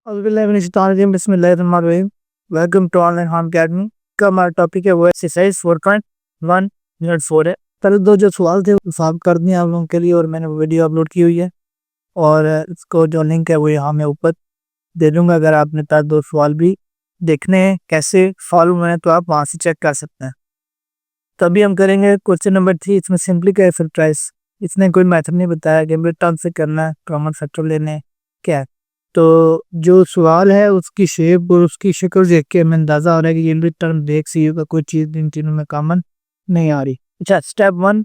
बिस्मिल्लाहिर्रहमानिर्रहीम। Welcome to online harm academy. का हमारा टॉपिक है वो एक्सरसाइज 4.1 यूनिट 4 है। पहले दो जो सवाल थे वो सॉल्व कर दिए आप लोगों के लिए और मैंने वीडियो अपलोड की हुई है और इसको जो लिंक है वो यहाँ मैं ऊपर दे दूंगा। अगर आपने तार दो सवाल भी देखने हैं कैसे सॉल्व हुए हैं तो आप वहाँ से चेक कर सकते हैं। तभी हम करेंगे क्वेश्चन नंबर 3। इसमें सिंपली क्या फैक्टराइज, इसने कोई मेथड नहीं बताया कि मेरे टर्म से करना है, कॉमन फैक्टर लेने हैं क्या है। तो जो सवाल है उसकी शेप और उसकी शक्ल देख के हमें अंदाज़ा हो रहा है कि यूनिट टर्म देख सी का कोई चीज़ इन तीनों में कॉमन नहीं आ रही। अच्छा, स्टेप 1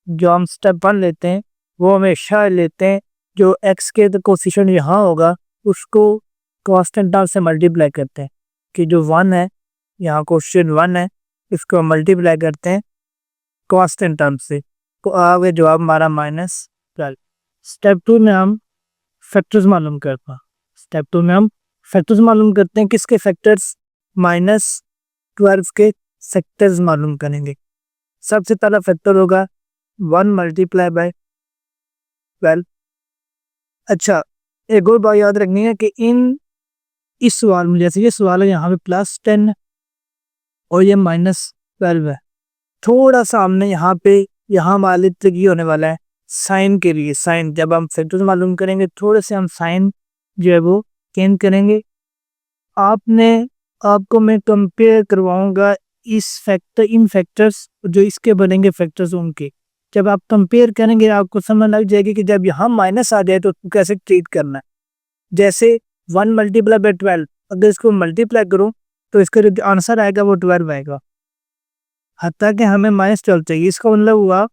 जो हम स्टेप 1 लेते हैं वो हमेशा लेते हैं जो एक्स के कोफिशिएंट यहाँ होगा उसको कांस्टेंट टर्म से मल्टीप्लाई करते हैं कि जो 1 है यहाँ कोफिशिएंट 1 है इसको मल्टीप्लाई करते हैं कांस्टेंट टर्म से, तो आगे जवाब हमारा -12। स्टेप 2 में हम फैक्टर्स मालूम करते हैं। स्टेप 2 में हम फैक्टर्स मालूम करते हैं। किसके फैक्टर्स? -12 के फैक्टर्स मालूम करेंगे। सबसे पहला फैक्टर होगा 1 मल्टीप्लाई बाय 12। अच्छा, एक और बात याद रखनी है कि इस सवाल में जैसे ये सवाल है यहाँ पे +10 और ये -12 है, थोड़ा सा हमने यहाँ हमारे ट्रिकी होने वाला है साइन के लिए। साइन जब हम फैक्टर्स मालूम करेंगे थोड़े से हम साइन जो है वो चेंज करेंगे। आपको मैं कंपेयर करवाऊंगा इन फैक्टर्स जो इसके बनेंगे फैक्टर्स उनके। जब आप कंपेयर करेंगे आपको समझ लग जाएगी कि जब यहाँ माइनस आ जाए तो उसको कैसे ट्रीट करना है। जैसे 1 मल्टीप्लाई बाय 12, अगर इसको मल्टीप्लाई करूँ तो इसका जो आंसर आएगा वो 12 आएगा। हत्ता कि हमें -12 चाहिए, इसका मतलब हुआ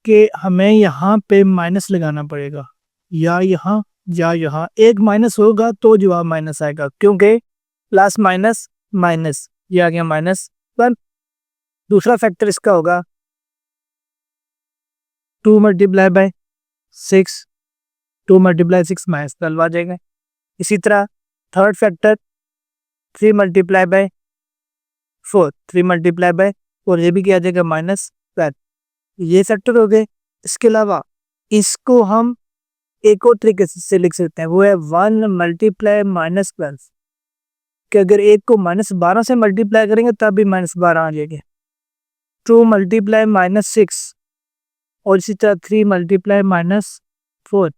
कि हमें यहाँ पे माइनस लगाना पड़ेगा, या यहाँ एक माइनस होगा तो जवाब माइनस आएगा, क्योंकि प्लस माइनस माइनस ये आ गया -1। दूसरा फैक्टर इसका होगा 2 मल्टीप्लाई बाय 6, 2 मल्टीप्लाई 6 -12 आ जाएगा। इसी तरह third factor 3 multiply by 4, 3 multiply by 4 ये भी क्या आ जाएगा -12। ये फैक्टर हो गए। इसके अलावा इसको हम एक और तरीके से लिख सकते हैं, वो है 1 मल्टीप्लाई -12, कि अगर एक को -12 से मल्टीप्लाई करेंगे तब भी -12 आ जाएगा। 2 मल्टीप्लाई -6 और इसी तरह 3 मल्टीप्लाई -4,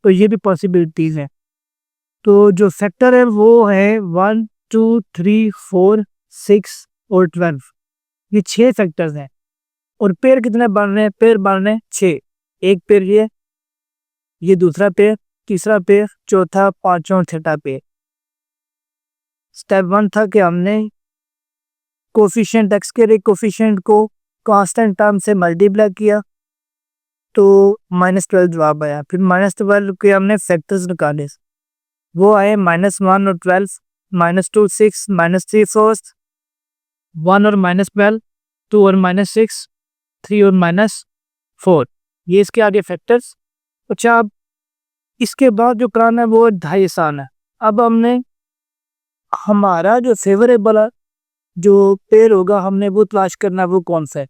तो ये भी पॉसिबिलिटीज हैं। तो जो फैक्टर है वो है 1 2 3 4 6 और 12, ये 6 फैक्टर्स हैं। और पेयर कितने बन रहे हैं? पेयर बन रहे हैं 6। एक पेयर ये दूसरा पेयर, तीसरा पेयर, चौथा, पांचवा और छठा पेयर। स्टेप 1 था कि हमने कोफिशिएंट एक्स के कोफिशिएंट को कांस्टेंट टर्म से मल्टीप्लाई किया तो -12 जवाब आया। फिर -12 के हमने फैक्टर्स निकाले, वो आए -1 और 12, -2 6, -3 4, 1 और -12, 2 और -6, 3 और -4, ये इसके आगे फैक्टर्स। अच्छा, अब इसके बाद जो कराना है वो 2.5 आसान है। अब हमने हमारा जो फेवरेबल जो पेयर होगा हमने वो तलाश करना है, वो कौन सा है।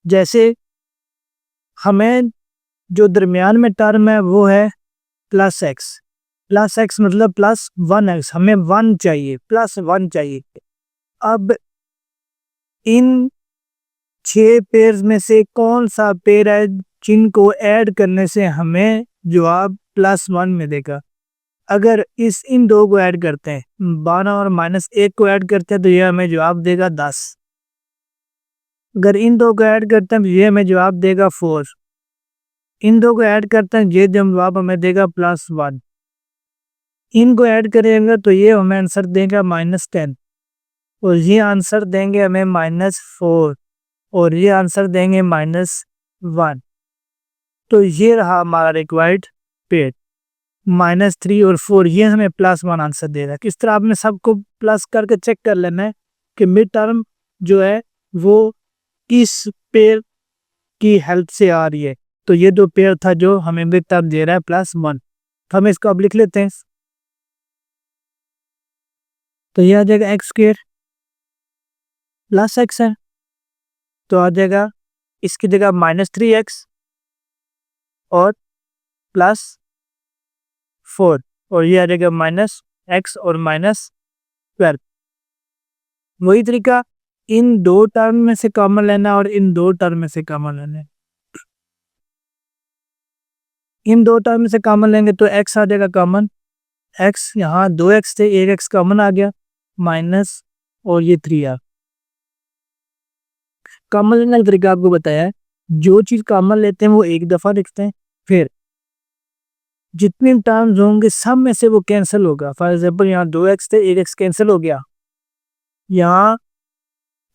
जैसे हमें जो दरमियान में टर्म है वो है +x मतलब +1x, हमें 1 चाहिए, +1 चाहिए। अब इन 6 पेयर्स में से कौन सा पेयर है जिनको ऐड करने से हमें जवाब +1 मिलेगा। अगर इन दो को ऐड करते हैं, 12 और -1 को ऐड करते हैं तो ये हमें जवाब देगा 10। अगर इन दो को ऐड करते हैं तो ये हमें जवाब देगा 4। इन दो को ऐड करते हैं ये जवाब हमें देगा +1। इनको ऐड करेंगे तो ये हमें आंसर देगा -10 और ये आंसर देंगे हमें -4 और ये आंसर देंगे -1। तो ये रहा हमारा रिक्वायर्ड पेयर। -3 और 4 ये हमें +1 आंसर दे रहा है। किस तरह आपने सबको प्लस करके चेक कर लेना है कि मिड टर्म जो है वो किस पेयर की हेल्प से आ रही है। तो ये दो पेयर था जो हमें मिड टर्म दे रहा है +1। हम इसको अब लिख लेते हैं। तो ये आ जाएगा x² +x है तो आ जाएगा इसकी जगह -3x और प्लस 4 और ये आ जाएगा माइनस एक्स और माइनस 12। वही तरीका इन दो टर्म में से कॉमन लेना और इन दो टर्म में से कॉमन लेना है। इन दो टर्म में से कॉमन लेंगे तो एक्स आ जाएगा कॉमन, एक्स यहाँ 2x थे, एक एक्स कॉमन आ गया, माइनस और ये 3 आ। कॉमन लेने का तरीका आपको बताया है, जो चीज कॉमन लेते हैं वो एक दफा लिखते हैं, फिर जितने टर्म्स होंगे सब में से वो कैंसिल होगा। फॉर एग्जाम्पल यहाँ 2x थे, एक एक्स कैंसिल हो गया, यहाँ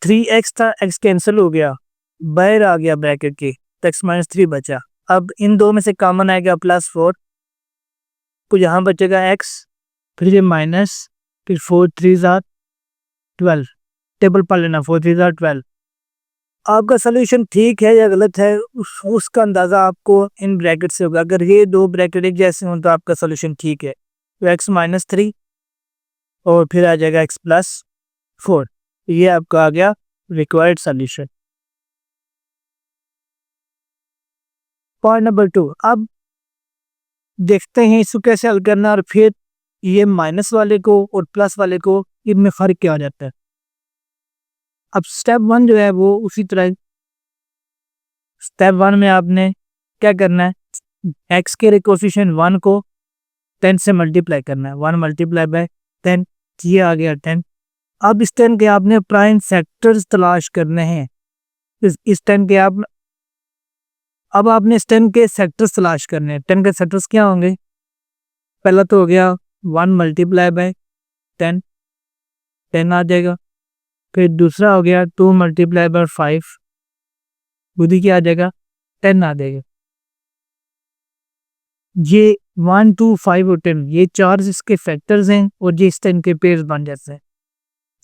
3x था, x कैंसिल हो गया, बाहर आ गया ब्रैकेट के, तो x माइनस 3 बचा। अब इन दो में से कॉमन आएगा प्लस 4, तो यहाँ बचेगा x, फिर ये माइनस, फिर 4 3 12। टेबल पढ़ लेना, 4 3 12। आपका सोल्यूशन ठीक है या गलत है उसका अंदाजा आपको इन ब्रैकेट से होगा। अगर ये दो ब्रैकेट एक जैसे हों तो आपका सोल्यूशन ठीक है। तो x माइनस 3 और फिर आ जाएगा x प्लस 4, ये आपका आ गया रिक्वायर्ड सोल्यूशन। पॉइंट नंबर 2, अब देखते हैं इसको कैसे हल करना और फिर ये माइनस वाले को और प्लस वाले को इनमें फर्क क्या हो जाता है। अब स्टेप 1 जो है वो उसी तरह, स्टेप 1 में आपने क्या करना है, x के कोफिशिएंट 1 को 10 से मल्टीप्लाई करना है, 1 मल्टीप्लाई बाय 10, ये आ गया 10। अब इस 10 के आपने प्राइम फैक्टर्स तलाश करने हैं। इस 10 के आप अब आपने इस 10 के सेक्टर्स तलाश करने हैं। 10 के सेक्टर्स क्या होंगे, पहला तो हो गया 1 मल्टीप्लाई बाय 10, 10 आ जाएगा। फिर दूसरा हो गया 2 मल्टीप्लाई बाय 5, बुद्धि क्या आ जाएगा, 10 आ जाएगा। ये 1 2 5 और 10 ये चार इसके फैक्टर्स हैं और ये इस 10 के पेयर्स बन जाते हैं।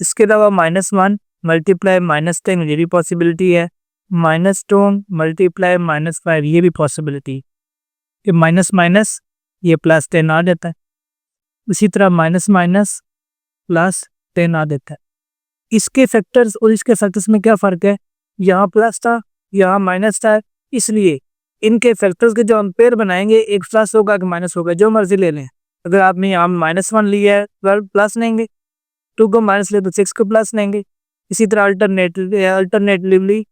इसके अलावा -1 मल्टीप्लाई -10 ये भी पॉसिबिलिटी है, -2 मल्टीप्लाई -5 ये भी पॉसिबिलिटी। ये माइनस माइनस ये प्लस 10 आ जाता है। इसी तरह माइनस माइनस प्लस 10 आ देता है। इसके फैक्टर्स और इसके फैक्टर्स में क्या फ़र्क है, यहाँ प्लस था यहाँ माइनस था, इसलिए इनके फैक्टर्स के जो हम पेयर बनाएंगे एक प्लस होगा कि माइनस होगा, जो मर्जी ले लें। अगर आपने यहाँ -1 लिया है 12 प्लस लेंगे, 2 को माइनस ले तो 6 को प्लस लेंगे। इसी तरह अल्टरनेटिवली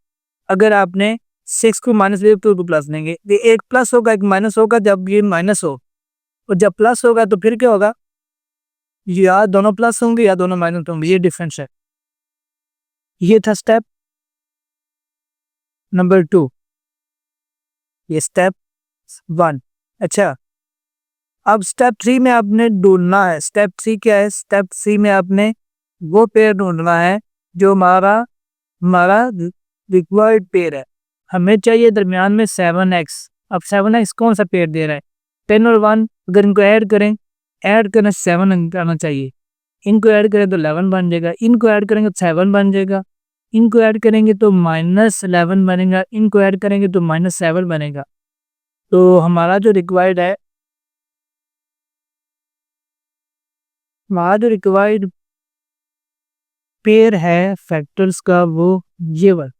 अगर आपने 6 को माइनस ले तो 2 प्लस लेंगे। ये एक प्लस होगा एक माइनस होगा जब ये माइनस हो, और जब प्लस होगा तो फिर क्या होगा, या दोनों प्लस होंगे या दोनों माइनस होंगे, ये डिफरेंस है। ये था स्टेप नंबर 2, ये स्टेप 1। अच्छा, अब स्टेप 3 में आपने ढूंढना है। स्टेप 3 क्या है, स्टेप 3 में आपने वो पेयर ढूंढना है जो हमारा हमारा रिक्वायर्ड पेयर है। हमें चाहिए दरमियान में 7x। अब 7x कौन सा पेयर दे रहा है, 10 और 1, अगर इनको ऐड करें, ऐड करना 7 आना चाहिए, इनको ऐड करें तो 11 बन जाएगा, इनको ऐड करेंगे तो 7 बन जाएगा, इनको ऐड करेंगे तो -11 बनेगा, इनको ऐड करेंगे तो -7 बनेगा। तो हमारा जो रिक्वायर्ड पेयर है फैक्टर्स का वो ये वाला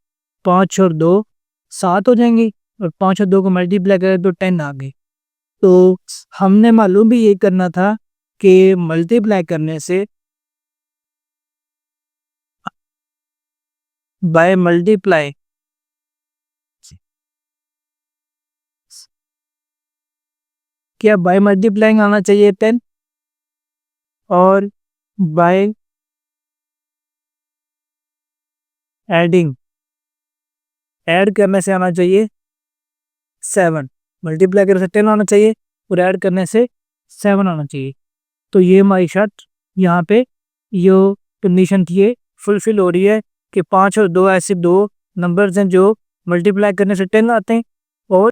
5 और 2 7 हो जाएंगे, और 5 और 2 को मल्टीप्लाई करें तो 10 आ गए। तो हमने मालूम भी ये करना था कि मल्टीप्लाई करने से बाय मल्टीप्लाई क्या बाय मल्टीप्लाइंग आना चाहिए 10, और बाय एडिंग ऐड करने से आना चाहिए 7। मल्टीप्लाई करने से 10 आना चाहिए और ऐड करने से 7 आना चाहिए। तो ये हमारी शर्त यहाँ पे यो कंडीशन थी ये फुलफिल हो रही है कि 5 और 2 ऐसे दो नंबर्स हैं जो मल्टीप्लाई करने से 10 आते हैं और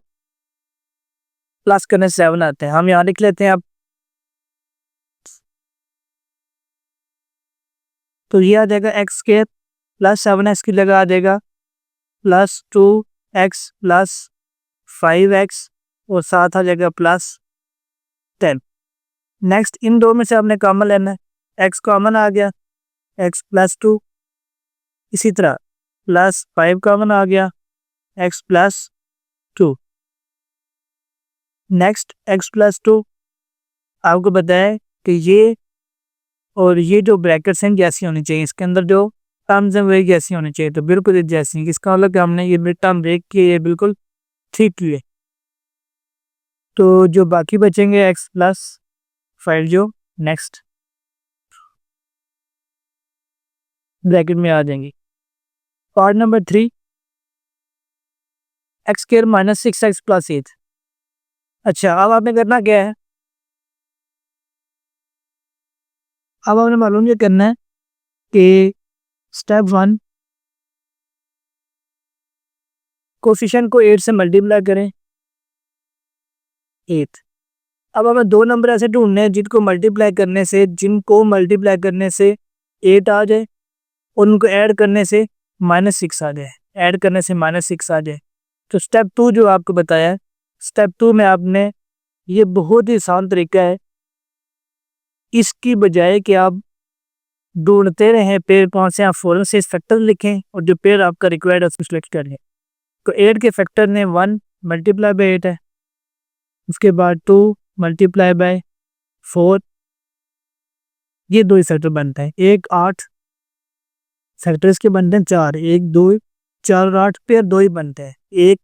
प्लस करने से 7 आते हैं। हम यहाँ लिख लेते हैं अब, तो ये आ जाएगा एक्स के प्लस 7x की जगह आ जाएगा +2x प्लस 5x और साथ आ जाएगा +10। नेक्स्ट इन दो में से आपने कॉमन लेना है, x कॉमन आ गया, x +2, इसी तरह +5 कॉमन आ गया, x +2। नेक्स्ट x+2 आपको बताया कि ये और ये जो ब्रैकेट्स हैं जैसी होनी चाहिए, इसके अंदर जो टर्म्स हैं वही जैसी होनी चाहिए, तो बिल्कुल जैसी। इसका मतलब कि हमने ये मिड टर्म ब्रेक किए, ये बिल्कुल ठीक किए। तो जो बाकी बचेंगे x+5 जो नेक्स्ट ब्रैकेट में आ जाएंगी। Part number 3 x² -6x+8। अच्छा, अब आपने करना क्या है, अब आपने मालूम ये करना है कि स्टेप 1 कोफिशिएंट को 8 से मल्टीप्लाई करें 8। अब हमें दो नंबर ऐसे ढूंढने हैं जिनको मल्टीप्लाई करने से 8 आ जाए, उनको ऐड करने से -6 आ जाए, आ जाए। तो स्टेप 2 जो आपको बताया है, स्टेप 2 में आपने ये बहुत ही आसान तरीका है, इसकी बजाय कि आप ढूंढते रहें पेड़ कौन से, आप फौरन से इस फैक्टर लिखें और जो पेड़ आपका रिक्वायर्ड है उसको सिलेक्ट करें। तो 8 के फैक्टर ने 1 मल्टीप्लाई बाई 8 है, उसके बाद 2 मल्टीप्लाई बाई 4, ये दो ही फैक्टर बनता है। 1 8 फैक्टर इसके बनते हैं 4, 1 2 4 और 8 पेयर 2 ही बनते हैं। 1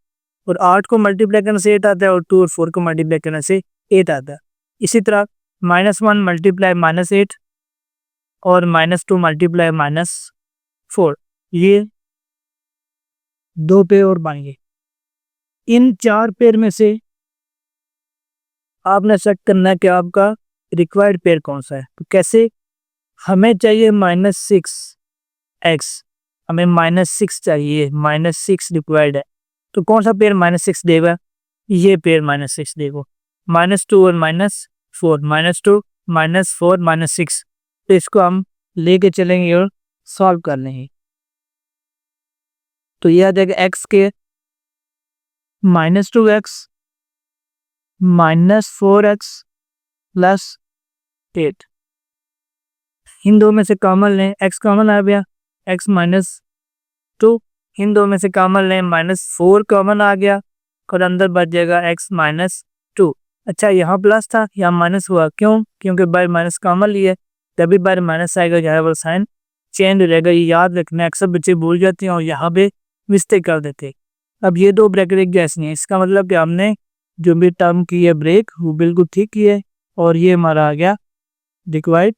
और 8 को मल्टीप्लाई करने से 8 आता है और 2 और 4 को मल्टीप्लाई करने से 8 आता है। इसी तरह -1 मल्टीप्लाई -8 और -2 मल्टीप्लाई -4, ये दो पेयर और बन गए। इन 4 पेयर में से आपने चेक करना है कि आपका रिक्वायर्ड पेयर कौन सा है। तो कैसे, हमें चाहिए -6x, हमें -6 चाहिए, -6 रिक्वायर्ड है। तो कौन सा पेयर -6 देगा, ये पेयर -6 देगा। -2 और -4, -2 -4 -6, तो इसको हम लेके चलेंगे और सॉल्व कर लेंगे। तो ये आ जाएगा x के -2x -4x +8। इन दो में से कॉमन लें, x कॉमन आ गया, x -2, इन दो में से कॉमन लें, -4 कॉमन आ गया और अंदर बच जाएगा x -2। अच्छा, यहाँ प्लस था, यहाँ माइनस हुआ, क्यों, क्योंकि बाय माइनस कॉमन लिया, तभी बाय माइनस आएगा, यहाँ पर साइन चेंज हो जाएगा। ये याद रखना, अक्सर बच्चे भूल जाते हैं और यहाँ पे मिस्टेक कर देते हैं। अब ये दो ब्रैकेट एक जैसी हैं, इसका मतलब कि हमने जो भी टर्म की है ब्रेक वो बिल्कुल ठीक की है और ये हमारा आ गया रिक्वायर्ड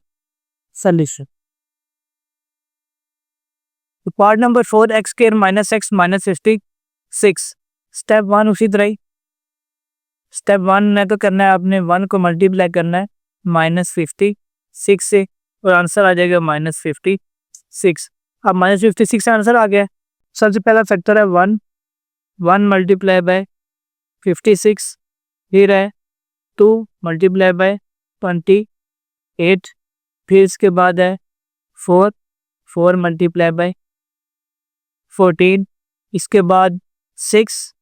सॉल्यूशन। तो part number 4 x² -x -56, step 1 उसी तरह ही। स्टेप 1 में तो करना है आपने 1 को मल्टीप्लाई करना है -56 से और आंसर आ जाएगा -56। अब -56 आंसर आ गया। सबसे पहला फैक्टर है 1 मल्टीप्लाई बाय 56, फिर है 2 मल्टीप्लाई बाय 28, फिर इसके बाद है 4 मल्टीप्लाई बाय 14, इसके बाद 6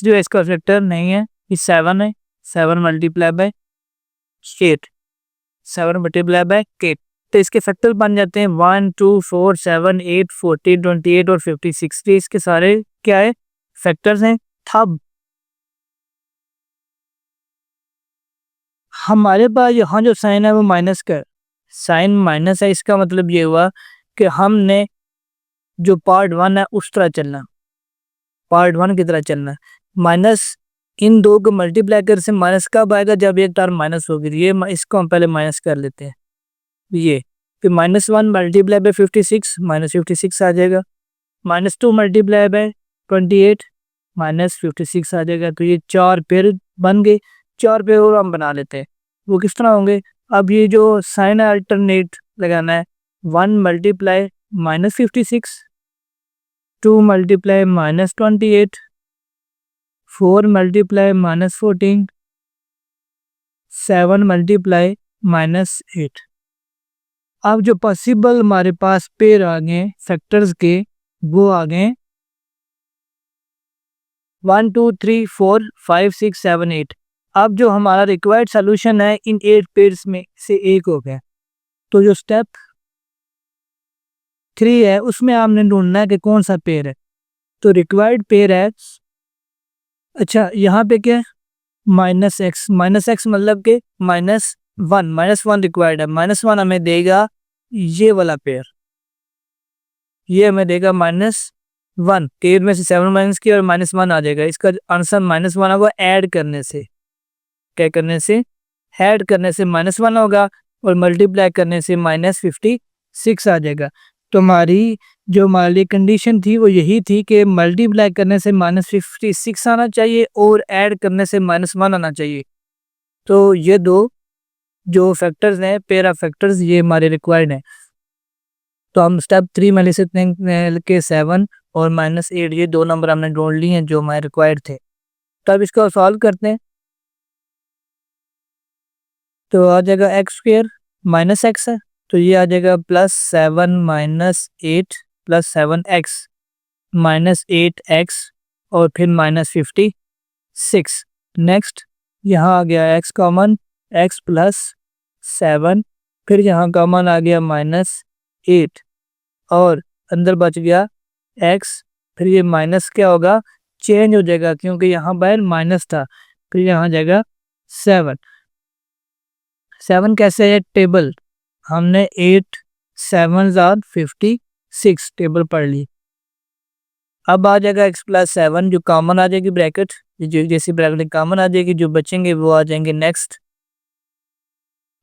जो है इसका फैक्टर नहीं है, ये 7 है, 7 मल्टीप्लाई बाय 8, 7 मल्टीप्लाई बाय 8। तो इसके फैक्टर बन जाते हैं 1 2 4 7 8 14 28 और 56। तो इसके सारे क्या है, फैक्टर्स हैं। अब हमारे पास यहाँ जो साइन है वो माइनस का साइन माइनस है, इसका मतलब ये हुआ कि हमने जो पार्ट 1 है उस तरह चलना, पार्ट 1 की तरह चलना। माइनस इन दो को मल्टीप्लाई कर से माइनस कब आएगा, जब एक टर्म माइनस होगी। ये इसको हम पहले माइनस कर लेते हैं, ये फिर -1 मल्टीप्लाई बाय 56 -56 आ जाएगा, -2 मल्टीप्लाई बाय 28 -56 आ जाएगा। तो ये 4 पेयर बन गए। 4 पेयर और हम बना लेते हैं, वो किस तरह होंगे। अब ये जो साइन है अल्टरनेट लगाना है, 1 मल्टीप्लाई -56, 2 मल्टीप्लाई -28, 4 मल्टीप्लाई -14, 7 मल्टीप्लाई -8। अब जो पॉसिबल हमारे पास पेयर आ गए फैक्टर्स के, वो आ गए 1 2 3 4 5 6 7 8। अब जो हमारा रिक्वायर्ड सॉल्यूशन है इन 8 पेयर्स में से एक हो गया। तो जो स्टेप 3 है उसमें आपने ढूंढना है कि कौन सा पेयर है। तो रिक्वायर्ड पेयर है, अच्छा यहाँ पे क्या है, माइनस एक्स मतलब कि माइनस वन रिक्वायर्ड है। माइनस वन हमें देगा ये वाला पेयर, ये हमें देगा -1 के में से 7 माइनस किया और -1 आ जाएगा। इसका आंसर -1 होगा ऐड करने से। क्या करने से? ऐड करने से -1 होगा और मल्टीप्लाई करने से -56 आ जाएगा। तो हमारी कंडीशन थी वो यही थी कि मल्टीप्लाई करने से -56 आना चाहिए और ऐड करने से -1 आना चाहिए। तो ये दो जो फैक्टर्स हैं, पेयर ऑफ फैक्टर्स, ये हमारे रिक्वायर्ड हैं। तो हम स्टेप 3 में ले सकते हैं कि 7 और -8 ये दो नंबर हमने ढूंढ लिए हैं जो हमारे रिक्वायर्ड थे। तो अब इसको सॉल्व करते हैं। तो आ जाएगा एक्स स्क्वेयर माइनस एक्स है, तो ये आ जाएगा +7 -8 +7x -8x और फिर -56। नेक्स्ट यहाँ आ गया x कॉमन, x +7, फिर यहाँ कॉमन आ गया -8 और अंदर बच गया x। फिर ये माइनस क्या होगा? चेंज हो जाएगा क्योंकि यहाँ बाहर माइनस था। फिर यहाँ जाएगा 7। 7 कैसे है? टेबल हमने 8 7 आर 56 टेबल पढ़ ली। अब आ जाएगा x +7 जो कॉमन आ जाएगी ब्रैकेट, जो जैसी ब्रैकेट कॉमन आ जाएगी, जो बचेंगे वो आ जाएंगे नेक्स्ट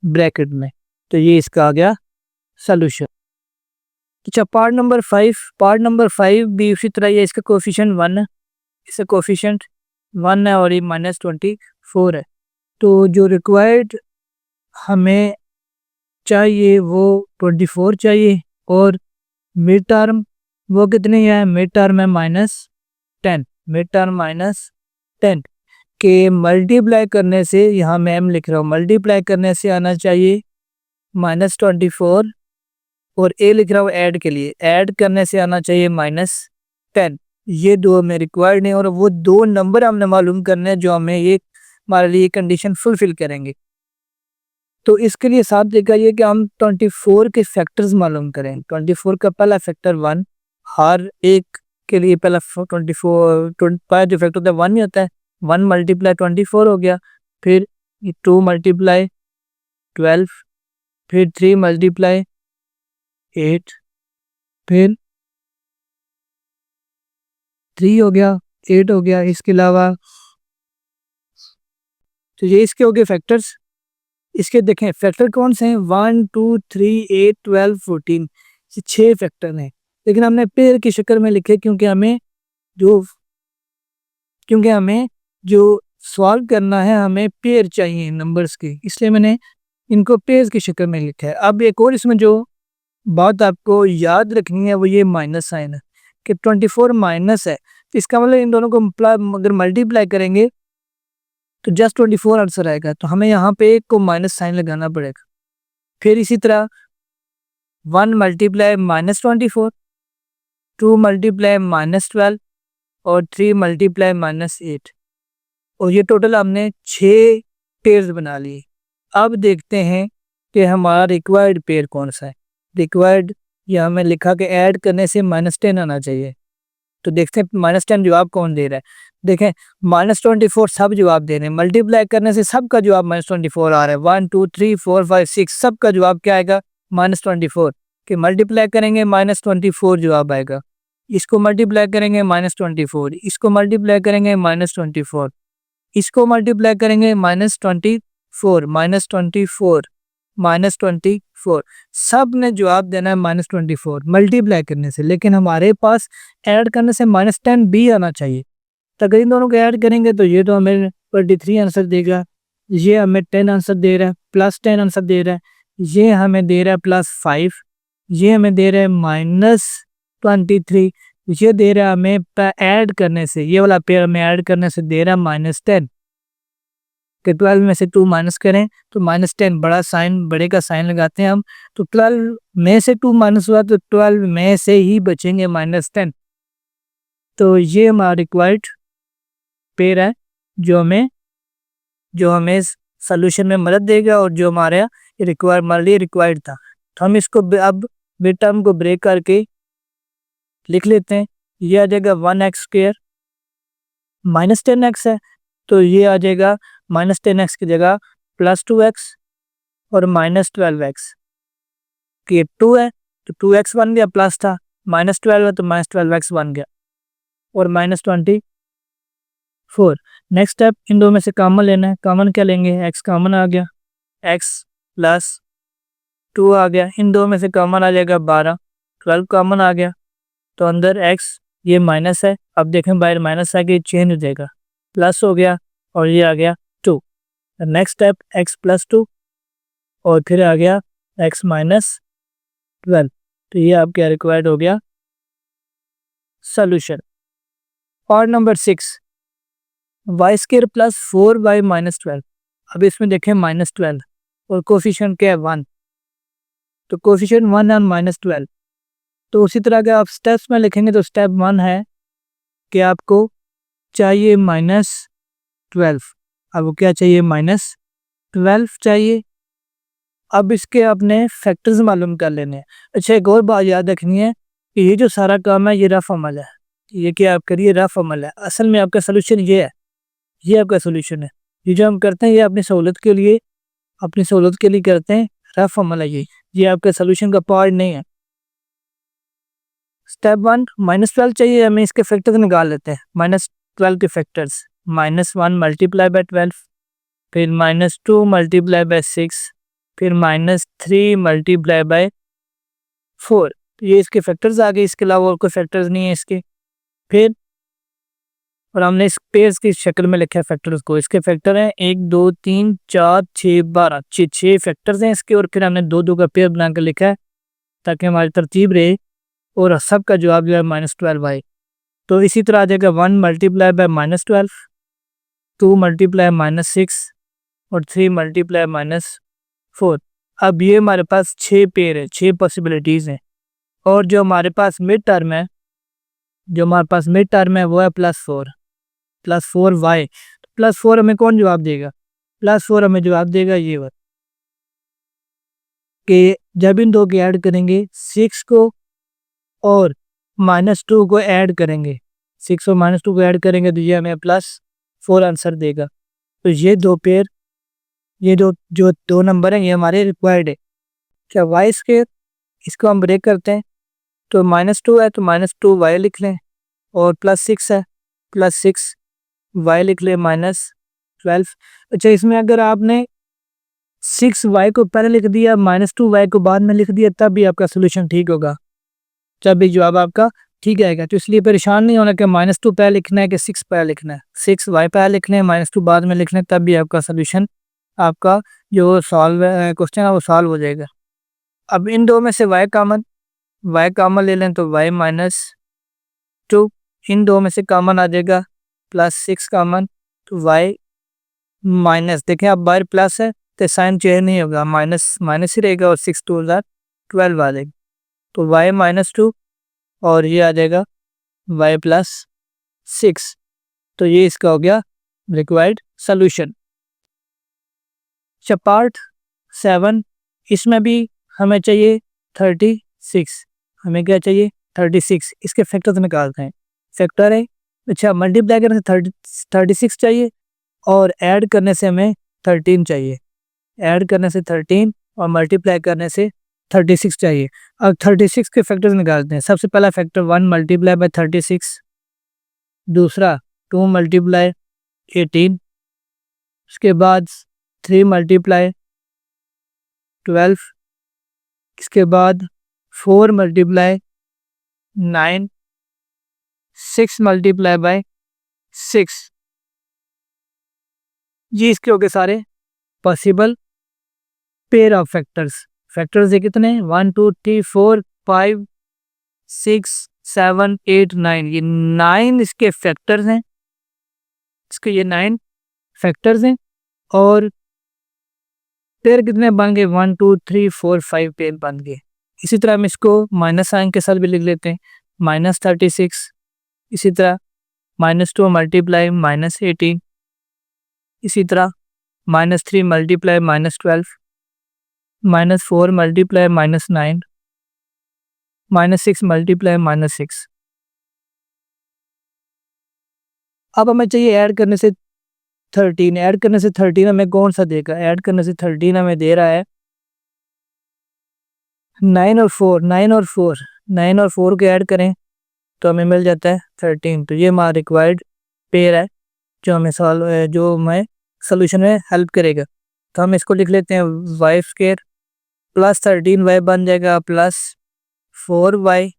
ब्रैकेट में। तो ये इसका आ गया सॉल्यूशन। अच्छा, पार्ट नंबर 5 भी उसी तरह है। इसका कोफिशिएंट 1 है, इसका कोफिशिएंट 1 है और ये -24 है। तो जो रिक्वायर्ड हमें चाहिए वो 24 चाहिए और मिड टर्म वो कितनी है? मिड टर्म है -10, मिड टर्म -10 के मल्टीप्लाई करने से, यहाँ मैं m लिख रहा हूँ, मल्टीप्लाई करने से आना चाहिए -24 और a लिख रहा हूँ ऐड के लिए, ऐड करने से आना चाहिए -10। ये दो हमें रिक्वायर्ड है और वो दो नंबर हमने मालूम करने हैं जो हमें ये हमारे लिए कंडीशन फुलफिल करेंगे। तो इसके लिए साथ देखा ये कि हम 24 के फैक्टर्स मालूम करें। 24 का पहला फैक्टर 1, हर एक के लिए पहला 24 जो फैक्टर होता है 1 ही होता है। 1 × 24 हो गया, फिर 2 × 12, फिर 3 × 8, फिर 3 हो गया, 8 हो गया। इसके अलावा तो ये इसके हो गए फैक्टर्स। इसके देखें फैक्टर कौन से हैं? 1 2 3 8 12 14, ये 6 फैक्टर हैं। लेकिन हमने पेयर की शक्ल में लिखे क्योंकि हमें जो सॉल्व करना है हमें पेयर चाहिए नंबर्स की, इसलिए मैंने इनको पेयर की शक्ल में लिखा है। अब एक और इसमें जो बात आपको याद रखनी है वो ये माइनस साइन है कि 24 माइनस है, तो इसका मतलब इन दोनों को अगर मल्टीप्लाई करेंगे तो जस्ट 24 आंसर आएगा। तो हमें यहाँ पे एक को माइनस साइन लगाना पड़ेगा। फिर इसी तरह 1 × -24, 2 × -12 और 3 × -8, और ये टोटल हमने 6 पेयर्स बना लिए। अब देखते हैं कि हमारा रिक्वायर्ड पेयर कौन सा है। रिक्वायर्ड ये हमें लिखा कि ऐड करने से -10 आना चाहिए। तो देखते हैं -10 जवाब कौन दे रहा है। देखें -24 सब जवाब दे रहे हैं, मल्टीप्लाई करने से सबका जवाब -24 आ रहा है। 1 2 3 4 5 6 सबका जवाब क्या आएगा? -24 कि मल्टीप्लाई करेंगे -24 जवाब आएगा। इसको मल्टीप्लाई करेंगे -24, इसको मल्टीप्लाई करेंगे -24, इसको मल्टीप्लाई करेंगे -24 -24 सब ने जवाब देना है -24 मल्टीप्लाई करने से। लेकिन हमारे पास ऐड करने से -10 भी आना चाहिए। तो अगर इन दोनों को ऐड करेंगे तो ये तो हमें 23 आंसर देगा, ये हमें 10 आंसर दे रहा है, +10 आंसर दे रहा है, ये हमें दे रहा है +5, ये हमें दे रहा है -23, ये दे रहा है हमें ऐड करने से, ये वाला पेयर हमें ऐड करने से दे रहा है -10 कि 12 में से 2 माइनस करें तो -10, बड़े का साइन लगाते हैं हम। तो 12 में से 2 माइनस हुआ तो 12 में से ही बचेंगे -10। तो ये हमारा रिक्वायर्ड पेयर है जो हमें सॉल्यूशन में मदद देगा और जो हमारे लिए रिक्वायर्ड था। तो हम इसको अब मिड टर्म को ब्रेक करके लिख लेते हैं। ये आ जाएगा 1x² -10x है, तो ये आ जाएगा -10x की जगह +2x और -12x। ये 2 है तो 2x बन गया, प्लस था, -12 है तो -12x बन गया, और -24। नेक्स्ट स्टेप, इन दो में से कॉमन लेना है। कॉमन क्या लेंगे, x कॉमन आ गया, x प्लस 2 आ गया, इन दो में से कॉमन आ जाएगा 12, 12 कॉमन आ गया, तो अंदर x, ये माइनस है, अब देखें बाहर माइनस आ गया, चेंज हो जाएगा, प्लस हो गया, और ये आ गया 2। नेक्स्ट स्टेप x प्लस 2, और फिर आ गया x माइनस 12, तो ये आपका रिक्वायर्ड हो गया सोल्यूशन। और number 6, y square plus 4y minus 12। अब इसमें देखें -12 और कोफिशिएंट क्या है 1, तो कोफिशिएंट 1 और -12। तो उसी तरह के आप स्टेप्स में लिखेंगे तो स्टेप 1 है कि आपको चाहिए -12, अब क्या चाहिए, -12 चाहिए। अब इसके अपने फैक्टर्स मालूम कर लेने हैं। अच्छा, एक और बात याद रखनी है कि ये जो सारा काम है ये रफ अमल है, ये क्या आप करिए रफ अमल है, असल में आपका सोल्यूशन ये है, ये आपका सोल्यूशन है। ये जो हम करते हैं ये अपनी सहूलत के लिए, अपनी सहूलत के लिए करते हैं, रफ अमल है ये आपका सोल्यूशन का पार्ट नहीं है। स्टेप 1, -12 चाहिए हमें, इसके फैक्टर्स निकाल लेते हैं। -12 के फैक्टर्स, -1 मल्टीप्लाई बाय 12, फिर -2 मल्टीप्लाई बाय 6, फिर -3 मल्टीप्लाई बाय 4। ये इसके फैक्टर्स आ गए, इसके अलावा और कोई फैक्टर्स नहीं है इसके। फिर और हमने इस पेयर्स की शक्ल में लिखा है फैक्टर्स को, इसके फैक्टर हैं 1 2 3 4 6 12, 6 फैक्टर्स हैं इसके, और फिर हमने 2 2 का पेयर बनाकर लिखा है ताकि हमारी तरतीब रहे, और सबका जवाब जो है -12 आए। तो इसी तरह आ जाएगा 1 मल्टीप्लाई बाय -12, 2 मल्टीप्लाई -6 और 3 मल्टीप्लाई -4। अब ये हमारे पास 6 पेयर है, 6 पॉसिबिलिटीज़ हैं, और जो हमारे पास मिड टर्म है, जो हमारे पास मिड टर्म है वो है +4y। +4 हमें कौन जवाब देगा, +4 हमें जवाब देगा ये बात कि जब इन दो के ऐड करेंगे 6 को और -2 को ऐड करेंगे, 6 और -2 को ऐड करेंगे तो ये हमें +4 आंसर देगा। तो ये दो पेयर, ये जो दो नंबर हैं ये हमारे रिक्वायर्ड है। क्या वाई स्क्वायर, इसको हम ब्रेक करते हैं, तो -2 है तो -2y लिख लें, और +6 है, +6y लिख लें, -12। अच्छा, इसमें अगर आपने 6y को पहले लिख दिया, -2y को बाद में लिख दिया, तब भी आपका सोल्यूशन ठीक होगा, तब भी जवाब आपका ठीक आएगा। तो इसलिए परेशान नहीं होना कि -2 पहले लिखना है कि 6 पहले लिखना है, 6y पहले लिखना है, -2 बाद में लिखना है, तब भी आपका सोल्यूशन, आपका जो सॉल्व क्वेश्चन है वो सॉल्व हो जाएगा। अब इन दो में से y कॉमन ले लें तो y -2, इन दो में से कॉमन आ जाएगा +6 कॉमन, तो y माइनस, देखें अब बाहर प्लस है तो साइन चेंज नहीं होगा, माइनस माइनस ही रहेगा, और 6 2 12 आ जाएगा, तो y -2 और ये आ जाएगा y +6। तो ये इसका हो गया रिक्वायर्ड सोल्यूशन। अच्छा, पार्ट 7, इसमें भी हमें चाहिए 36, हमें क्या चाहिए 36, इसके फैक्टर्स निकालते हैं। फैक्टर है, अच्छा मल्टीप्लाई करने से 36 चाहिए, और ऐड करने से हमें 13 चाहिए, ऐड करने से 13 और मल्टीप्लाई करने से 36 चाहिए। अब 36 के फैक्टर्स निकालते हैं। सबसे पहला फैक्टर 1 मल्टीप्लाई बाय 36, दूसरा 2 मल्टीप्लाई 18, उसके बाद 3 मल्टीप्लाई 12, इसके बाद 4 मल्टीप्लाई 9, 6 मल्टीप्लाई बाय 6। ये इसके हो गए सारे possible pair of factors. Factors है कितने, 1 2 3 4 5 6 7 8 9, ये 9 इसके फैक्टर्स हैं, इसके ये 9 फैक्टर्स हैं। और पेयर कितने बन गए, 1 2 3 4 5 पेयर बन गए। इसी तरह हम इसको माइनस साइन के साथ भी लिख लेते हैं, -36, इसी तरह -2 मल्टीप्लाई -18, इसी तरह -3 मल्टीप्लाई -12, -4 मल्टीप्लाई -9, -6 मल्टीप्लाई -6। अब हमें चाहिए ऐड करने से 13 ऐड करने से 13 हमें कौन सा देगा? ऐड करने से 13 हमें दे रहा है 9 और 4, 9 और 4 को ऐड करें तो हमें मिल जाता है 13। तो ये हमारा रिक्वायर्ड पेयर है जो हमें सोल्यूशन में हेल्प करेगा। तो हम इसको लिख लेते हैं वाई स्क्वायर प्लस 13y बन जाएगा plus 4y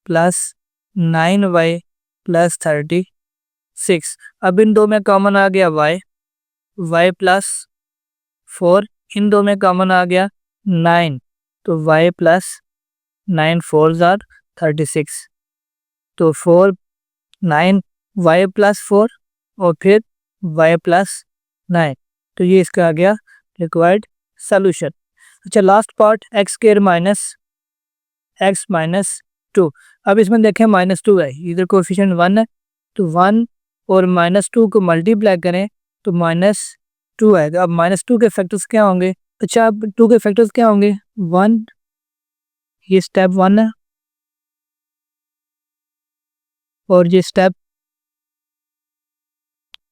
plus 9y plus 36। अब इन दो में कॉमन आ गया y प्लस 4, इन दो में कॉमन आ गया 9, तो y प्लस 9 4 जार 36, तो 4 9 y प्लस 4 और फिर y प्लस 9, तो ये इसका आ गया रिक्वायर्ड सोल्यूशन। अच्छा, last part x square minus x minus 2। अब इसमें देखें -2 है, इधर कोफिशिएंट 1 है, तो 1 और -2 को मल्टीप्लाई करें तो -2 आएगा। अब -2 के फैक्टर्स क्या होंगे? अच्छा, अब 2 के फैक्टर्स क्या होंगे? 1, ये स्टेप 1 है और ये स्टेप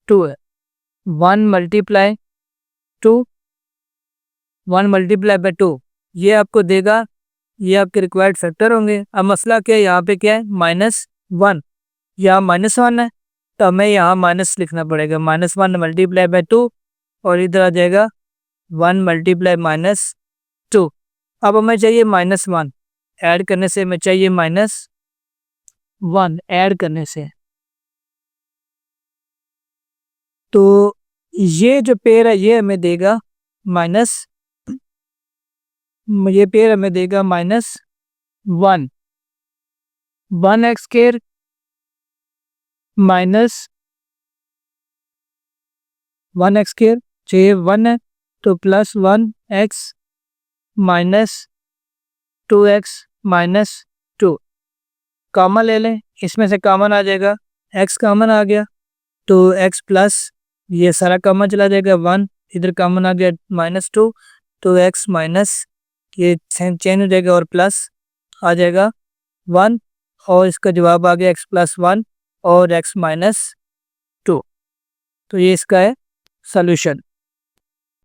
2 है। 1 मल्टीप्लाई 2, 1 मल्टीप्लाई बाय 2 ये आपको देगा, ये आपके रिक्वायर्ड फैक्टर होंगे। अब मसला क्या है, यहाँ पे क्या है? -1, यहाँ -1 है, तो हमें यहाँ माइनस लिखना पड़ेगा। -1 मल्टीप्लाई बाय 2 और इधर आ जाएगा 1 मल्टीप्लाई -2। अब हमें चाहिए -1, ऐड करने से हमें चाहिए -1 ऐड करने से। तो ये जो पेयर है ये हमें देगा ये पेयर हमें देगा -1, 1x square minus 1x square चाहिए 1 है, तो plus 1x minus 2x minus 2 common ले लें, इसमें से कॉमन आ जाएगा, x कॉमन आ गया तो x प्लस ये सारा कॉमन चला जाएगा 1, इधर कॉमन आ गया -2, तो x माइनस ये चेंज हो जाएगा और प्लस आ जाएगा 1 और इसका जवाब आ गया x प्लस 1 और x माइनस 2। तो ये इसका है सोल्यूशन।